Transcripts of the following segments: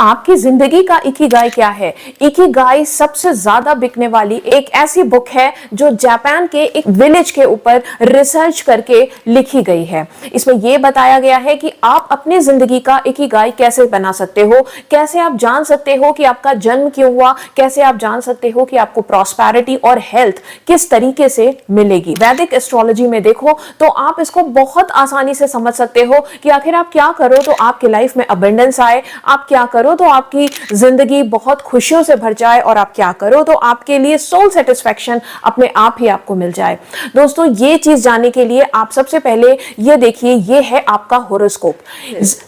आपकी जिंदगी का इकिगाई क्या है? इकिगाई सबसे ज्यादा बिकने वाली एक ऐसी बुक है जो जापान के एक विलेज के ऊपर रिसर्च करके लिखी गई है। इसमें यह बताया गया है कि आप अपनी जिंदगी का इकिगाई कैसे बना सकते हो, कैसे आप जान सकते हो कि आपका जन्म क्यों हुआ, कैसे आप जान सकते हो कि आपको प्रॉस्पेरिटी और हेल्थ किस तरीके से मिलेगी। वैदिक एस्ट्रोलॉजी में देखो तो आप इसको बहुत आसानी से समझ सकते हो कि आखिर आप क्या करो तो आपकी लाइफ में अबंडेंस आए, आप क्या करो तो आपकी जिंदगी बहुत खुशियों से भर जाए, और आप क्या करो तो आपके लिए सोल सेटिस्फैक्शन अपने आप ही आपको मिल जाए। दोस्तों, ये चीज जानने के लिए आप सबसे पहले ये देखिए, ये है आपका होरोस्कोप।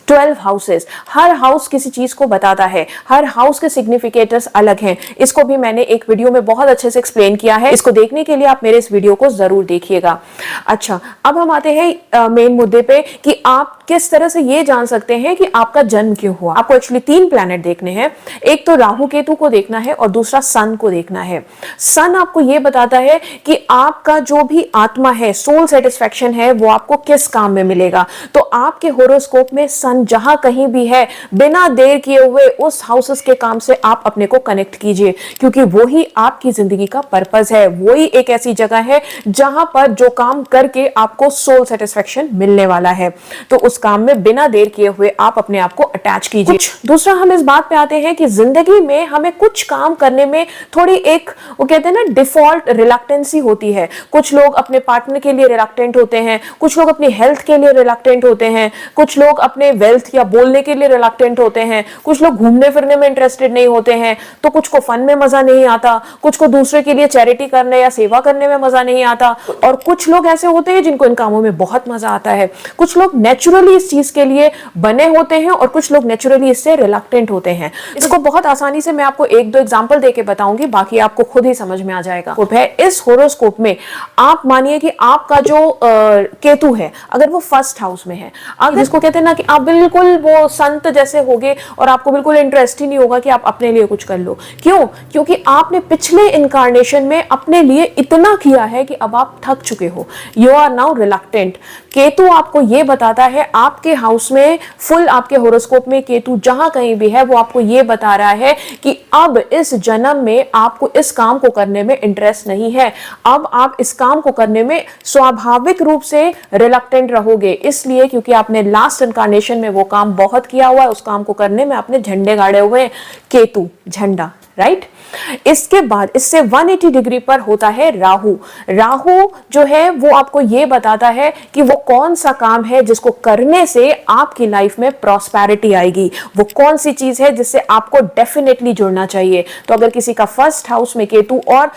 12 हाउसेस, हर हाउस किसी चीज को बताता है, हर हाउस के सिग्निफिकेटर्स अलग हैं। इसको भी मैंने एक वीडियो में बहुत अच्छे से एक्सप्लेन किया है, इसको देखने के लिए आप मेरे इस वीडियो को जरूर देखिएगा। अच्छा, अब हम आते हैं मेन मुद्दे पे कि आप किस तरह से ये जान सकते हैं कि आपका जन्म क्यों हुआ। आपको एक्चुअली 3 प्लैनेट देखने हैं, एक तो राहु केतु को देखना है और दूसरा सन को देखना है। सन आपको ये बताता है कि आपका जो भी आत्मा है, सोल सेटिस्फैक्शन है, वो आपको किस काम में मिलेगा। तो आपके होरोस्कोप में सन जहां कहीं भी है, बिना देर किए हुए उस हाउसेस के काम से आप अपने को कनेक्ट कीजिए, क्योंकि वो ही आपकी जिंदगी का पर्पस है। वो ही एक ऐसी जगह है जहां पर जो काम करके आपको सोल सेटिस्फैक्शन मिलने वाला है। तो उस काम में बिना देर किए हुए आप अपने आप को अटैच कीजिए। दूसरा, हम इस बात पे आते हैं कि जिंदगी में हमें कुछ काम करने में थोड़ी एक, वो कहते हैं ना, डिफॉल्ट रिलक्टेंसी होती है। कुछ लोग अपने पार्टनर के लिए रिलक्टेंट होते हैं, कुछ लोग अपनी हेल्थ के लिए रिलक्टेंट होते हैं, कुछ लोग अपने वेल्थ या बोलने के लिए रिलक्टेंट होते हैं, कुछ लोग घूमने फिरने में इंटरेस्टेड नहीं होते हैं, तो कुछ को फन में मजा नहीं आता, कुछ को दूसरे के लिए चैरिटी करने या सेवा करने में मजा नहीं आता, और कुछ लोग ऐसे होते हैं जिनको इन कामों में बहुत मजा आता है। कुछ लोग नेचुरली इस चीज के लिए बने होते हैं और कुछ लोग नेचुरली इससे रिलक्टेंट होते हैं। इसको बहुत आसानी से मैं आपको 1-2 एग्जांपल देके बताऊंगी, बाकी आपको खुद ही समझ में आ जाएगा। इस होरोस्कोप में आप मानिए कि आपका जो केतु है, अगर वो फर्स्ट हाउस में है, अगर इसको कहते हैं ना कि आप बिल्कुल वो संत जैसे होगे और आपको बिल्कुल इंटरेस्ट ही नहीं होगा कि आप अपने लिए कुछ कर लो। क्यों? क्योंकि आपने पिछले इनकारनेशन में अपने लिए इतना किया है कि अब आप थक चुके हो। You are now reluctant. Ketu आपको यह बताता है, आपके हाउस में फुल, आपके होरोस्कोप में केतु जहां कहीं भी है, वो आपको यह बता रहा है कि अब इस जन्म में आपको इस काम को करने में इंटरेस्ट नहीं है। अब आप इस काम को करने में स्वाभाविक रूप से रिलक्टेंट रहोगे, इसलिए क्योंकि आपने लास्ट इनकारनेशन में वो काम बहुत किया हुआ है, उस काम को करने में आपने झंडे गाड़े हुए हैं। केतु झंडा, राइट। इसके बाद इससे 180 डिग्री पर होता है राहु। राहु जो है वो आपको ये बताता है कि वो कौन सा काम है जिसको करने से आपकी लाइफ में प्रॉस्पेरिटी आएगी, वो कौन सी चीज है जिससे आपको डेफिनेटली जुड़ना चाहिए। तो अगर किसी का फर्स्ट हाउस में केतु और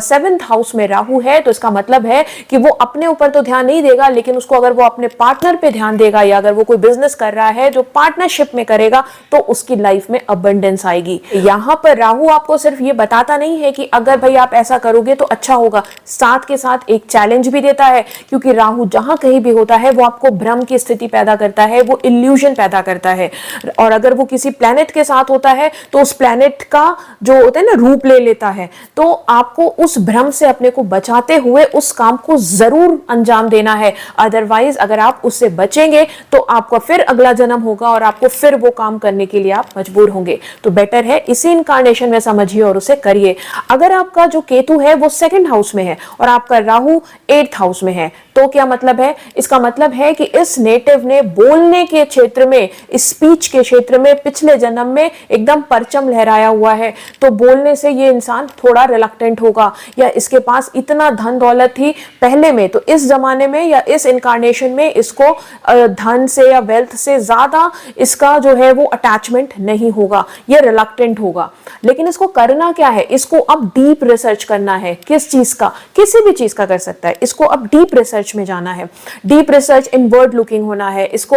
7th हाउस में राहु है, तो इसका मतलब है कि वो अपने ऊपर तो ध्यान नहीं देगा, लेकिन उसको अगर वो अपने पार्टनर पे ध्यान देगा, या अगर वो कोई बिजनेस कर रहा है जो पार्टनरशिप में करेगा, तो उसकी लाइफ में अबंडेंस आएगी। यहां पर राहु आपको सिर्फ ये बताता नहीं है कि अगर भाई आप ऐसा करोगे तो अच्छा होगा, साथ के साथ एक चैलेंज भी देता है, क्योंकि राहु जहां कहीं भी होता है वो आपको भ्रम की स्थिति पैदा करता है, वो इल्यूजन पैदा करता है। और अगर वो किसी प्लैनेट के साथ होता है तो उस प्लैनेट का जो होता है ना, रूप ले लेता है। तो आपको उस भ्रम से अपने को बचाते हुए उस काम को जरूर अंजाम देना है, अदरवाइज अगर आप उससे बचेंगे तो आपका फिर अगला जन्म होगा और आपको फिर वो काम करने के लिए आप मजबूर होंगे। तो बेटर है इसी इनकारनेशन में समझिए और उसे करिए। अगर आपका जो केतु है वो 2nd हाउस में है और आपका राहु 8th हाउस में है, तो क्या मतलब है? इसका मतलब है कि इस नेटिव ने बोलने के क्षेत्र में, स्पीच के क्षेत्र में पिछले जन्म में एकदम परचम लहराया हुआ है। तो बोलने से ये इंसान थोड़ा रिलक्टेंट होगा, या इसके पास इतना धन दौलत थी पहले में, तो इस जमाने में या इस इनकारनेशन में इसको धन से या वेल्थ से ज्यादा इसका जो है वो अटैचमेंट नहीं होगा, ये रिलक्टेंट होगा। लेकिन इसको करना क्या है? इसको अब डीप रिसर्च करना है। किस चीज का? किसी भी चीज का कर सकता है। इसको अब डीप रिसर्च में जाना है। डीप रिसर्च, इनवर्ड लुकिंग होना है। इसको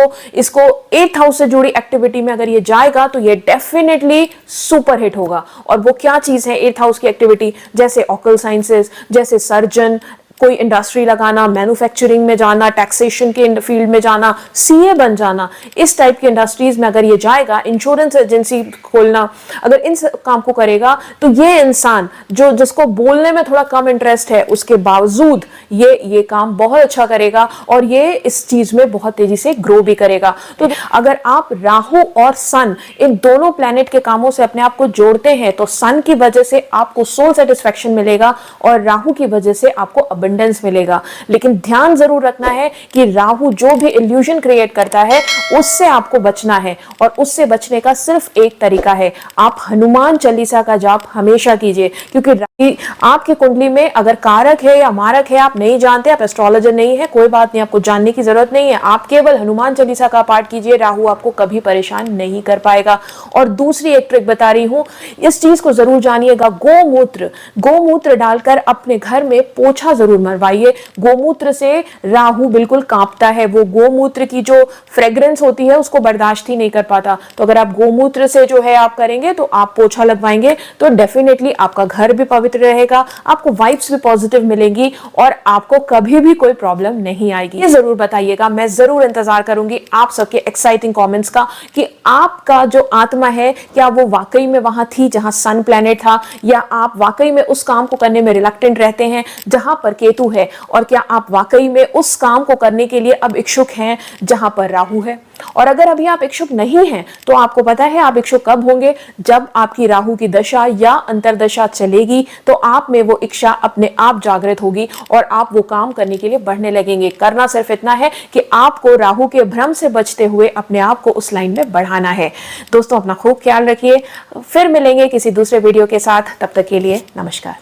8th हाउस से जुड़ी एक्टिविटी में अगर ये जाएगा तो ये डेफिनेटली सुपर हिट होगा। और वो क्या चीज है 8th हाउस की एक्टिविटी? जैसे ऑकल साइंसेस, जैसे सर्जन, कोई इंडस्ट्री लगाना, मैन्युफैक्चरिंग में जाना, टैक्सेशन के फील्ड में जाना, सीए बन जाना, इस टाइप की इंडस्ट्रीज में अगर ये जाएगा, इंश्योरेंस एजेंसी खोलना, अगर इन काम को करेगा, तो ये इंसान जो जिसको बोलने में थोड़ा कम इंटरेस्ट है, उसके बावजूद ये काम बहुत अच्छा करेगा और ये इस चीज में बहुत तेजी से ग्रो भी करेगा। तो अगर आप राहु और सन इन दोनों प्लैनेट के कामों से अपने आप को जोड़ते हैं, तो सन की वजह से आपको सोल सेटिस्फैक्शन मिलेगा और राहु की वजह से आपको अबंडेंस मिलेगा। लेकिन ध्यान जरूर रखना है कि राहु जो भी इल्यूजन क्रिएट करता है उससे आपको बचना है, और उससे बचने का सिर्फ एक तरीका है, आप हनुमान चालीसा का जाप हमेशा कीजिए। क्योंकि आपकी कुंडली में अगर कारक है या मारक है आप नहीं जानते, आप एस्ट्रोलॉजर नहीं है, कोई बात नहीं, आपको जानने की जरूरत नहीं है, आप केवल हनुमान चालीसा का पाठ कीजिए, राहु आपको कभी परेशान नहीं कर पाएगा। और दूसरी एक ट्रिक बता रही हूं, इस चीज को जरूर जानिएगा, गोमूत्र डालकर अपने घर में पोछा जरूर मरवाइए। गोमूत्र से राहु बिल्कुल कांपता है, वो गोमूत्र की जो फ्रेग्रेंस होती है उसको बर्दाश्त ही नहीं कर पाता। तो अगर आप गोमूत्र से जो है आप करेंगे, तो आप पोछा लगवाएंगे, तो डेफिनेटली आपका घर भी पवित्र रहेगा, आपको वाइब्स भी पॉजिटिव मिलेंगी और आपको कभी भी कोई प्रॉब्लम नहीं आएगी। ये जरूर बताइएगा, मैं जरूर इंतजार करूंगी आप सबके एक्साइटिंग कमेंट्स का कि आपका जो आत्मा है क्या वो वाकई में वहां थी जहां सन प्लैनेट था, या आप वाकई में उस काम को करने में रिलक्टेंट रहते हैं जहां पर केतु है, और क्या आप वाकई में उस काम को करने के लिए अब इच्छुक हैं जहां पर राहु है। और अगर अभी आप इच्छुक नहीं हैं, तो आपको पता है आप इच्छुक कब होंगे, जब आपकी राहु की दशा या अंतरदशा चलेगी, तो आप में वो इच्छा अपने आप जागृत होगी और आप वो काम करने के लिए बढ़ने लगेंगे। करना सिर्फ इतना है कि आपको राहु के भ्रम से बचते हुए अपने आप को उस लाइन में बढ़ाना है। दोस्तों, अपना खूब ख्याल रखिए, फिर मिलेंगे किसी दूसरे वीडियो के साथ, तब तक के लिए नमस्कार।